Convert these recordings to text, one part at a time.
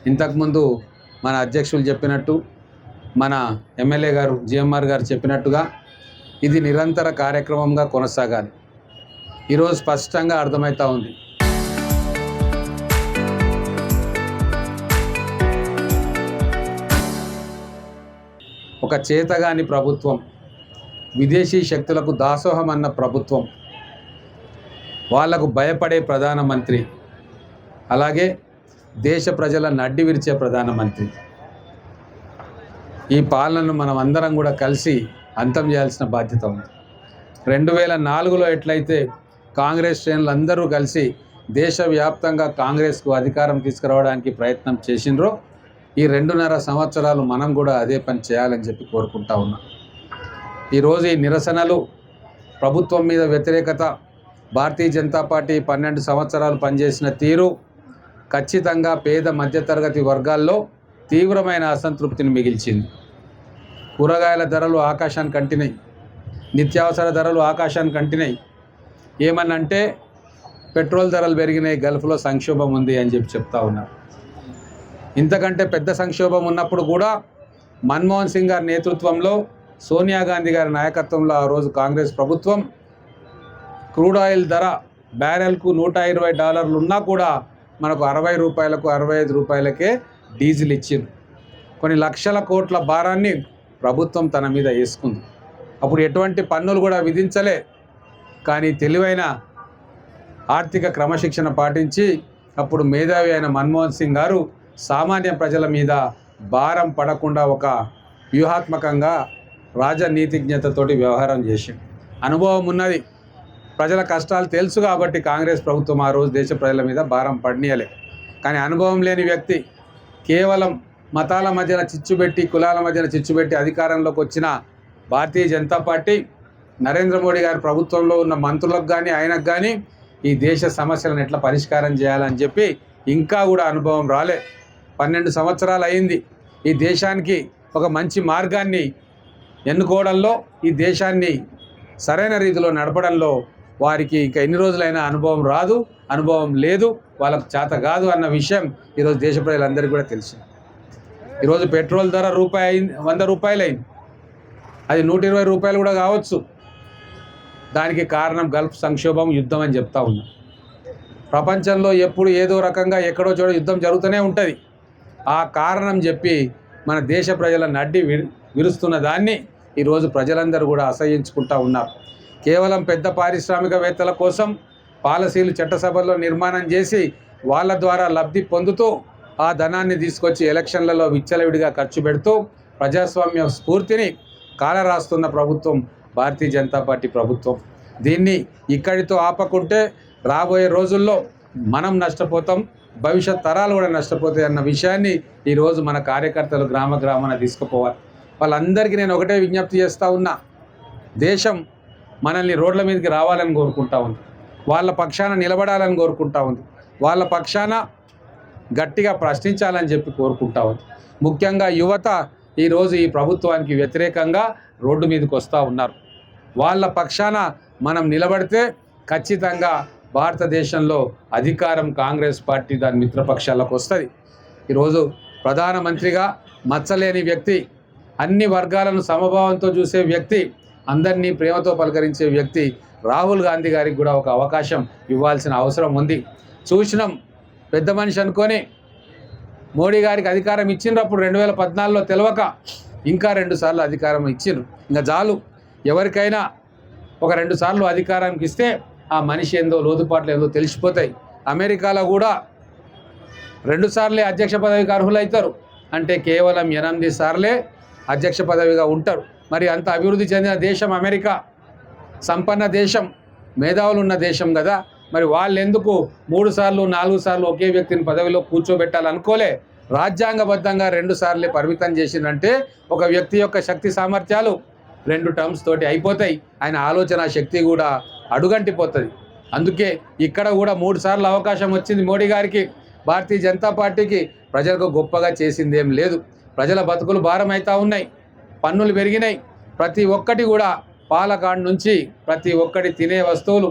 ఇంతకుముందు మన అధ్యక్షులు చెప్పినట్టు, మన ఎమ్మెల్యే గారు జిఎంఆర్ గారు చెప్పినట్టుగా ఇది నిరంతర కార్యక్రమంగా కొనసాగాలి. ఈరోజు స్పష్టంగా అర్థమవుతూ ఉంది. ఒక చేతగాని ప్రభుత్వం, విదేశీ శక్తులకు దాసోహం అన్న ప్రభుత్వం, వాళ్లకు భయపడే ప్రధానమంత్రి, అలాగే దేశ ప్రజల నడ్డి విరిచే ప్రధానమంత్రి. ఈ పాలనను మనం అందరం కూడా కలిసి అంతం చేయాల్సిన బాధ్యత ఉంది. 2004లో ఎట్లయితే కాంగ్రెస్ శ్రేణులు అందరూ కలిసి దేశవ్యాప్తంగా కాంగ్రెస్కు అధికారం తీసుకురావడానికి ప్రయత్నం చేసినరో, ఈ 2.5 సంవత్సరాలు మనం కూడా అదే పని చేయాలని చెప్పి కోరుకుంటా ఉన్నాం. ఈరోజు ఈ నిరసనలు, ప్రభుత్వం మీద వ్యతిరేకత, భారతీయ జనతా పార్టీ 12 సంవత్సరాలు పనిచేసిన తీరు ఖచ్చితంగా పేద మధ్యతరగతి వర్గాల్లో తీవ్రమైన అసంతృప్తిని మిగిల్చింది. కూరగాయల ధరలు ఆకాశానికి అంటినాయి, నిత్యావసర ధరలు ఆకాశానికి అంటినాయి. ఏమనంటే పెట్రోల్ ధరలు పెరిగినాయి, గల్ఫ్లో సంక్షోభం ఉంది అని చెప్పి చెప్తా ఉన్నారు. ఇంతకంటే పెద్ద సంక్షోభం ఉన్నప్పుడు కూడా మన్మోహన్ సింగ్ గారి నేతృత్వంలో, సోనియా గాంధీ గారి నాయకత్వంలో ఆ రోజు కాంగ్రెస్ ప్రభుత్వం క్రూడ్ ఆయిల్ ధర బ్యారెల్కు $120 ఉన్నా కూడా మనకు 60 రూపాయలకు 65 రూపాయలకే డీజిల్ ఇచ్చింది. కొన్ని లక్షల కోట్ల భారాన్ని ప్రభుత్వం తన మీద వేసుకుంది. అప్పుడు ఎటువంటి పన్నులు కూడా విధించలే. కానీ తెలివైన ఆర్థిక క్రమశిక్షణ పాటించి అప్పుడు మేధావి అయిన మన్మోహన్ సింగ్ గారు సామాన్య ప్రజల మీద భారం పడకుండా ఒక వ్యూహాత్మకంగా రాజనీతిజ్ఞతతోటి వ్యవహారం చేసి అనుభవం ఉన్నది. ప్రజల కష్టాలు తెలుసు కాబట్టి కాంగ్రెస్ ప్రభుత్వం ఆ రోజు దేశ ప్రజల మీద భారం పడనీయలే. కానీ అనుభవం లేని వ్యక్తి, కేవలం మతాల మధ్యన చిచ్చుబెట్టి, కులాల మధ్యన చిచ్చుబెట్టి అధికారంలోకి వచ్చిన భారతీయ జనతా పార్టీ, నరేంద్ర మోడీ గారి ప్రభుత్వంలో ఉన్న మంత్రులకు కానీ ఆయనకు కానీ ఈ దేశ సమస్యలను ఎట్లా పరిష్కారం చేయాలని చెప్పి ఇంకా కూడా అనుభవం రాలే. 12 సంవత్సరాలు అయింది. ఈ దేశానికి ఒక మంచి మార్గాన్ని ఎన్నుకోవడంలో, ఈ దేశాన్ని సరైన రీతిలో నడపడంలో వారికి ఇంకా ఎన్ని రోజులైనా అనుభవం రాదు, అనుభవం లేదు, వాళ్ళకు చేత కాదు అన్న విషయం ఈరోజు దేశ ప్రజలందరికీ కూడా తెలిసింది. ఈరోజు పెట్రోల్ ధర $100 అయింది. అది $120 కూడా కావచ్చు. దానికి కారణం గల్ఫ్ సంక్షోభం, యుద్ధం అని చెప్తా ఉన్నాం. ప్రపంచంలో ఎప్పుడు ఏదో రకంగా ఎక్కడో చోట యుద్ధం జరుగుతూనే ఉంటుంది. ఆ కారణం చెప్పి మన దేశ ప్రజల నడ్డి విరుస్తున్న దాన్ని ఈరోజు ప్రజలందరూ కూడా అసహ్యించుకుంటూ ఉన్నారు. కేవలం పెద్ద పారిశ్రామికవేత్తల కోసం పాలసీలు చట్టసభల్లో నిర్మాణం చేసి వాళ్ళ ద్వారా లబ్ధి పొందుతూ ఆ ధనాన్ని తీసుకొచ్చి ఎలక్షన్లలో విచ్చలవిడిగా ఖర్చు పెడుతూ ప్రజాస్వామ్య స్ఫూర్తిని కాలరాస్తున్న ప్రభుత్వం భారతీయ జనతా పార్టీ ప్రభుత్వం. దీన్ని ఇక్కడితో ఆపకుంటే రాబోయే రోజుల్లో మనం నష్టపోతాం, భవిష్యత్ తరాలు కూడా నష్టపోతాయి అన్న విషయాన్ని ఈరోజు మన కార్యకర్తలు గ్రామాన తీసుకుపోవాలి. వాళ్ళందరికీ నేను ఒకటే విజ్ఞప్తి చేస్తూ ఉన్నా. దేశం మనల్ని రోడ్ల మీదకి రావాలని కోరుకుంటా ఉంది, వాళ్ళ పక్షాన నిలబడాలని కోరుకుంటా ఉంది, వాళ్ళ పక్షాన గట్టిగా ప్రశ్నించాలని చెప్పి కోరుకుంటా ఉంది. ముఖ్యంగా యువత ఈరోజు ఈ ప్రభుత్వానికి వ్యతిరేకంగా రోడ్డు మీదకి వస్తూ ఉన్నారు. వాళ్ళ పక్షాన మనం నిలబడితే ఖచ్చితంగా భారతదేశంలో అధికారం కాంగ్రెస్ పార్టీ దాని మిత్రపక్షాలకు వస్తుంది. ఈరోజు ప్రధానమంత్రిగా మచ్చలేని వ్యక్తి, అన్ని వర్గాలను సమభావంతో చూసే వ్యక్తి, అందరినీ ప్రేమతో పలకరించే వ్యక్తి రాహుల్ గాంధీ గారికి కూడా ఒక అవకాశం ఇవ్వాల్సిన అవసరం ఉంది. చూసినాం, పెద్ద మనిషి అనుకొని మోడీ గారికి అధికారం ఇచ్చినప్పుడు 2014లో తెలవక ఇంకా 2 సార్లు అధికారం ఇచ్చిండ్రు. ఇంకా చాలు, ఎవరికైనా ఒక 2 సార్లు అధికారానికి ఇస్తే ఆ మనిషి ఏందో, లోతుపాట్లు ఏందో తెలిసిపోతాయి. అమెరికాలో కూడా 2 సార్లే అధ్యక్ష పదవికి అర్హులవుతారు. అంటే కేవలం 8 సార్లే అధ్యక్ష పదవిగా ఉంటారు. మరి అంత అభివృద్ధి చెందిన దేశం అమెరికా, సంపన్న దేశం, మేధావులు ఉన్న దేశం కదా. మరి వాళ్ళు ఎందుకు 3 సార్లు 4 సార్లు ఒకే వ్యక్తిని పదవిలో కూర్చోబెట్టాలనుకోలే? రాజ్యాంగబద్ధంగా 2 సార్లే పరిమితం చేసిందంటే ఒక వ్యక్తి యొక్క శక్తి సామర్థ్యాలు 2 టర్మ్స్ తోటి అయిపోతాయి. ఆయన ఆలోచన శక్తి కూడా అడుగంటిపోతుంది. అందుకే ఇక్కడ కూడా 3 సార్లు అవకాశం వచ్చింది మోడీ గారికి. భారతీయ జనతా పార్టీకి ప్రజలకు గొప్పగా చేసిందేం లేదు. ప్రజల బతుకులు భారం అవుతూ ఉన్నాయి, పన్నులు పెరిగినాయి. ప్రతి ఒక్కటి కూడా పాలకాండ్ నుంచి ప్రతి ఒక్కటి తినే వస్తువులు,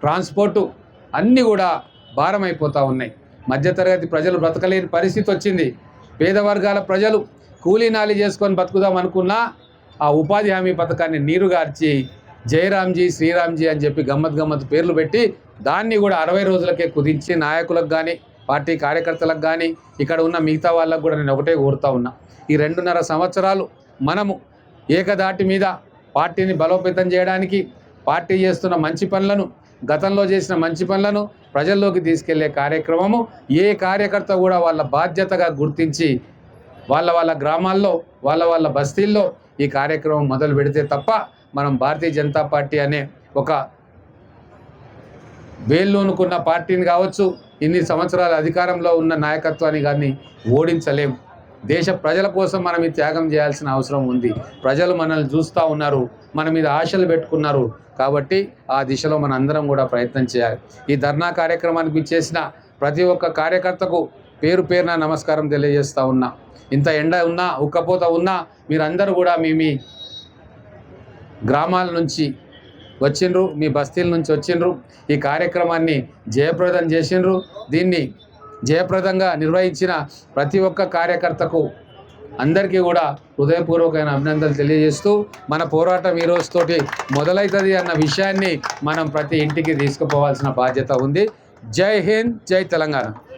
ట్రాన్స్పోర్టు అన్నీ కూడా భారం అయిపోతూ ఉన్నాయి. మధ్యతరగతి ప్రజలు బ్రతకలేని పరిస్థితి వచ్చింది. పేద వర్గాల ప్రజలు కూలీ నాలి చేసుకొని బతుకుదాం అనుకున్నా ఆ ఉపాధి హామీ పథకాన్ని నీరుగార్చి జయరామ్జీ శ్రీరామ్జీ అని చెప్పి గమ్మత్ పేర్లు పెట్టి దాన్ని కూడా 60 రోజులకే కుదించి నాయకులకు కానీ పార్టీ కార్యకర్తలకు కానీ ఇక్కడ ఉన్న మిగతా వాళ్ళకు కూడా నేను ఒకటే కోరుతా ఉన్నా, ఈ 2.5 సంవత్సరాలు మనము ఏకదాటి మీద పార్టీని బలోపేతం చేయడానికి పార్టీ చేస్తున్న మంచి పనులను, గతంలో చేసిన మంచి పనులను ప్రజల్లోకి తీసుకెళ్లే కార్యక్రమము ఏ కార్యకర్త కూడా వాళ్ళ బాధ్యతగా గుర్తించి వాళ్ళ గ్రామాల్లో వాళ్ళ బస్తీల్లో ఈ కార్యక్రమం మొదలు పెడితే తప్ప మనం భారతీయ జనతా పార్టీ అనే ఒక వేళ్ళూనుకున్న పార్టీని కావచ్చు, ఇన్ని సంవత్సరాల అధికారంలో ఉన్న నాయకత్వాన్ని కానీ ఓడించలేం. దేశ ప్రజల కోసం మనం ఈ త్యాగం చేయాల్సిన అవసరం ఉంది. ప్రజలు మనల్ని చూస్తూ ఉన్నారు, మన మీద ఆశలు పెట్టుకున్నారు. కాబట్టి ఆ దిశలో మన అందరం కూడా ప్రయత్నం చేయాలి. ఈ ధర్నా కార్యక్రమానికి చేసిన ప్రతి ఒక్క కార్యకర్తకు పేరున నమస్కారం తెలియజేస్తూ ఉన్నా. ఇంత ఎండ ఉన్నా, ఉక్కపోత ఉన్నా మీరందరూ కూడా మీ గ్రామాల నుంచి వచ్చిండ్రు, మీ బస్తీల నుంచి వచ్చిండ్రు, ఈ కార్యక్రమాన్ని జయప్రదం చేసిండ్రు. దీన్ని జయప్రదంగా నిర్వహించిన ప్రతి ఒక్క కార్యకర్తకు అందరికీ కూడా హృదయపూర్వకమైన అభినందనలు తెలియజేస్తూ మన పోరాటం ఈ రోజుతోటి మొదలవుతుంది అన్న విషయాన్ని మనం ప్రతి ఇంటికి తీసుకుపోవాల్సిన బాధ్యత ఉంది. జై హింద్, జై తెలంగాణ.